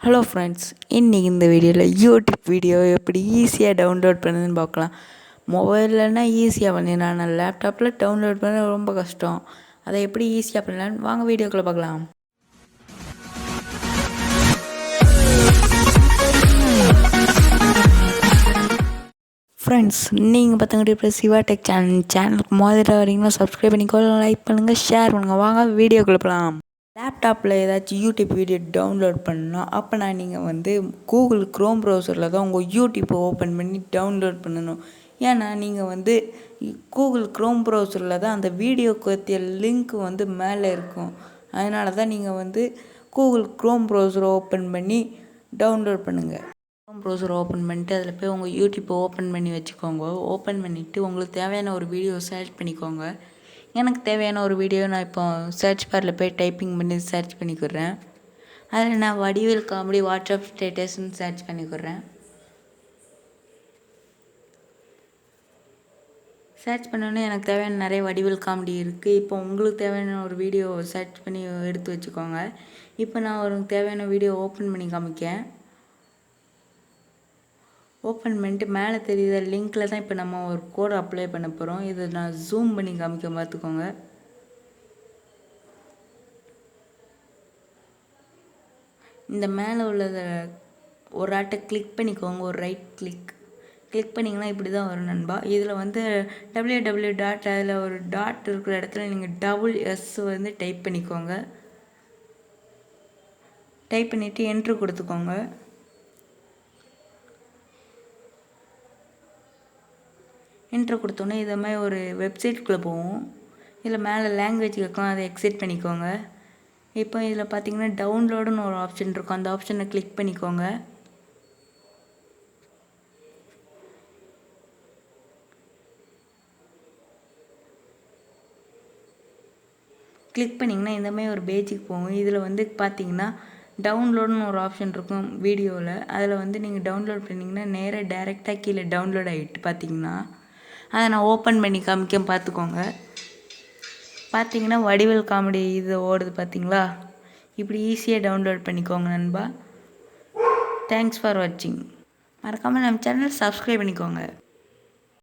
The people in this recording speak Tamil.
ஹலோ ஃப்ரெண்ட்ஸ், இன்றைக்கி இந்த வீடியோவில் யூடியூப் வீடியோ எப்படி ஈஸியாக டவுன்லோட் பண்ணுதுன்னு பார்க்கலாம். மொபைல்லனா ஈஸியாக பண்ணிடலாம், ஆனால் லேப்டாப்பில் டவுன்லோட் பண்ண ரொம்ப கஷ்டம். அதை எப்படி ஈஸியாக பண்ணலான்னு வாங்க வீடியோக்குள்ளே பார்க்கலாம். ஃப்ரெண்ட்ஸ், நீங்கள் பார்த்தவங்க இப்போ சிவா டெக் சேனலுக்கு முதல்ல வரீங்கன்னா சப்ஸ்கிரைப் பண்ணிக்கோங்க, லைக் பண்ணுங்கள், ஷேர் பண்ணுங்கள். வாங்க வீடியோக்குள்ளே போகலாம். லேப்டாப்பில் ஏதாச்சும் யூடியூப் வீடியோ டவுன்லோட் பண்ணணும் அப்போனா நீங்கள் வந்து கூகுள் க்ரோம் ப்ரௌசரில் தான் உங்கள் யூடியூப்பை ஓப்பன் பண்ணி டவுன்லோட் பண்ணணும். ஏன்னா நீங்கள் வந்து கூகுள் க்ரோம் ப்ரௌசரில் தான் அந்த வீடியோக்கு பற்றிய லிங்க் வந்து மேலே இருக்கும். அதனால தான் நீங்கள் வந்து கூகுள் க்ரோம் ப்ரௌசரை ஓப்பன் பண்ணி டவுன்லோட் பண்ணுங்கள். க்ரோம் ப்ரௌசரை ஓப்பன் பண்ணிட்டு அதில் போய் உங்கள் யூடியூப்பை ஓப்பன் பண்ணி வச்சுக்கோங்க. ஓப்பன் பண்ணிவிட்டு உங்களுக்கு தேவையான ஒரு வீடியோ செலக்ட் பண்ணிக்கோங்க. எனக்கு தேவையான ஒரு வீடியோ நான் இப்போ சர்ச் பாரில் போய் டைப்பிங் பண்ணி சர்ச் பண்ணிக்கிறேன். அதில் நான் வடிவேல் காமெடி வாட்ஸ்அப் ஸ்டேட்டஸ்ன்னு சர்ச் பண்ணிக்கிறேன். சர்ச் பண்ணோன்னே எனக்கு தேவையான நிறைய வடிவேல் காமெடி இருக்குது. இப்போ உங்களுக்கு தேவையான ஒரு வீடியோ சர்ச் பண்ணி எடுத்து வச்சுக்கோங்க. இப்போ நான் ஒரு தேவையான வீடியோ ஓப்பன் பண்ணி காமிக்கேன். ஓப்பன் பண்ணிட்டு மேலே தெரியுற லிங்க்கில் தான் இப்போ நம்ம ஒரு கோடை அப்ளை பண்ண போகிறோம். இதை நான் ஜூம் பண்ணி காமிக்க பார்த்துக்கோங்க. இந்த மேலே உள்ளதை ஒரு ஆட்டை கிளிக் பண்ணிக்கோங்க, ஒரு ரைட் கிளிக் பண்ணிங்கன்னா இப்படி தான் வரும் நண்பா. இதில் வந்து www டாட் அதில் ஒரு டாட் இருக்கிற இடத்துல நீங்கள் WS வந்து டைப் பண்ணிக்கோங்க. டைப் பண்ணிவிட்டு என்ட்ரு கொடுத்துக்கோங்க. என்ட்ரு கொடுத்தோன்னே இதை மாதிரி ஒரு வெப்சைட்டுக்குள்ளே போவோம். இதில் மேலே லாங்குவேஜ் கேட்கும், அதை எக்ஸிட் பண்ணிக்கோங்க. இப்போ இதில் பார்த்தீங்கன்னா டவுன்லோடுன்னு ஒரு ஆப்ஷன் இருக்கும், அந்த ஆப்ஷனை கிளிக் பண்ணிக்கோங்க. கிளிக் பண்ணிங்கன்னா இந்த மாதிரி ஒரு பேஜுக்கு போகும். இதில் வந்து பார்த்தீங்கன்னா டவுன்லோடுன்னு ஒரு ஆப்ஷன் இருக்கும் வீடியோவில். அதில் வந்து நீங்கள் டவுன்லோட் பண்ணிங்கன்னா நேராக டைரெக்டாக கீழே டவுன்லோட் ஆகிட்டு பார்த்தீங்கன்னா அதை நான் ஓப்பன் பண்ணி காமிக்க பார்த்துக்கோங்க. பார்த்தீங்கன்னா வடிவேல் காமெடி இது ஓடுது பார்த்தீங்களா. இப்படி ஈஸியாக டவுன்லோட் பண்ணிக்கோங்க நண்பா. தேங்க்ஸ் ஃபார் வாட்சிங். மறக்காமல் நம்ம சேனல் சப்ஸ்கிரைப் பண்ணிக்கோங்க.